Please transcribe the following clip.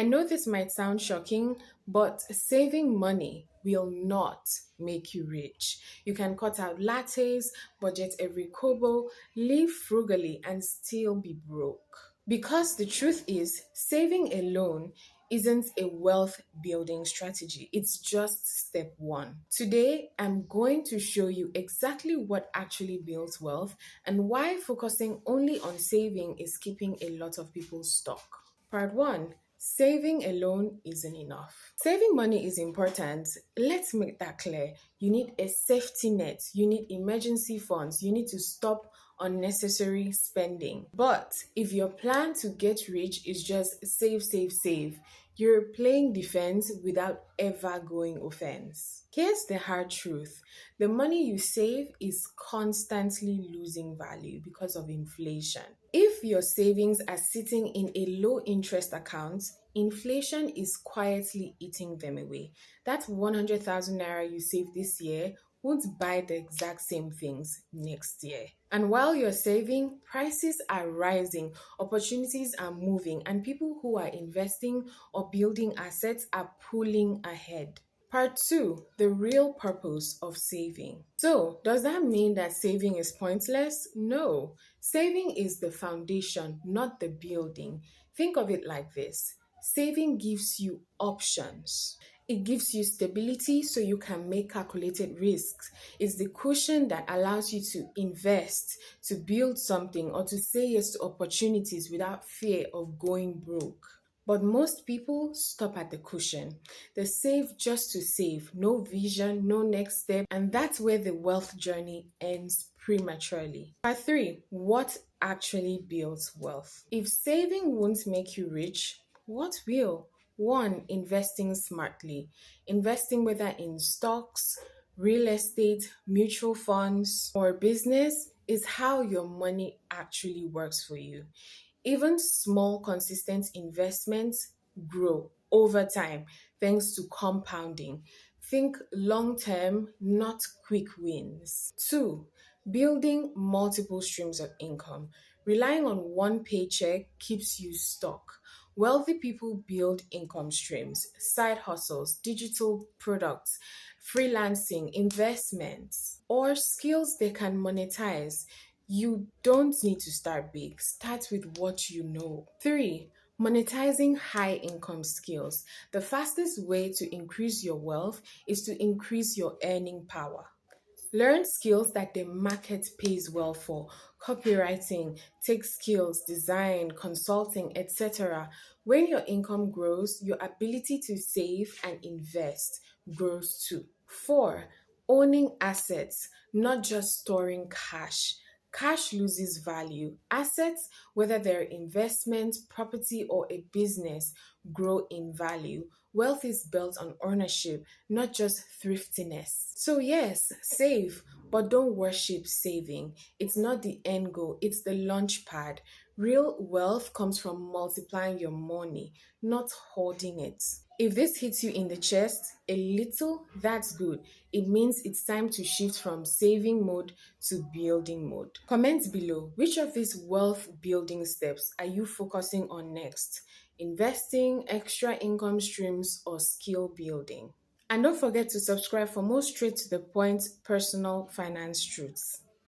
I know this might sound shocking, but saving money will not make you rich. You can cut out lattes, budget every kobo, live frugally, and still be broke. Because the truth is, saving alone isn't a wealth building strategy. It's just step one. Today, I'm going to show you exactly what actually builds wealth and why focusing only on saving is keeping a lot of people stuck. Part 1. Saving alone isn't enough. Saving money is important. Let's make that clear. You need a safety net, you need emergency funds, you need to stop unnecessary spending. But if your plan to get rich is just save, save, save, you're playing defense without ever going offense. Here's the hard truth: the money you save is constantly losing value because of inflation. If your savings are sitting in a low interest account, inflation is quietly eating them away. That 100,000 naira you saved this year won't buy the exact same things next year. And while you're saving, prices are rising, opportunities are moving, and people who are investing or building assets are pulling ahead. Part 2. The real purpose of saving. So, does that mean that saving is pointless? No. Saving is the foundation, not the building. Think of it like this: saving gives you options. It gives you stability so you can make calculated risks. It's the cushion that allows you to invest, to build something, or to say yes to opportunities without fear of going broke. But most people stop at the cushion. They save just to save, no vision, no next step, and that's where the wealth journey ends prematurely. Part 3. What actually builds wealth? If saving won't make you rich, what will? 1. Investing smartly. Investing whether in stocks, real estate, mutual funds, or business is how your money actually works for you. Even small, consistent investments grow over time thanks to compounding. Think long term, not quick wins. 2. Building multiple streams of income. Relying on one paycheck keeps you stuck. Wealthy people build income streams, side hustles, digital products, freelancing, investments, or skills they can monetize. You don't need to start big. Start with what you know. 3. Monetizing high income skills. The fastest way to increase your wealth is to increase your earning power. Learn skills that the market pays well for: copywriting, tech skills, design, consulting, etc. When your income grows, your ability to save and invest grows too. 4. Owning assets, not just storing cash. Cash loses value. Assets, whether they're investment, property, or a business, grow in value. Wealth is built on ownership, not just thriftiness. So, yes, save, but don't worship saving. It's not the end goal, it's the launch pad. Real wealth comes from multiplying your money, not hoarding it. If this hits you in the chest a little, that's good. It means it's time to shift from saving mode to building mode. Comment below, which of these wealth building steps are you focusing on next? Investing, extra income streams, or skill building? And don't forget to subscribe for more straight to the point personal finance truths.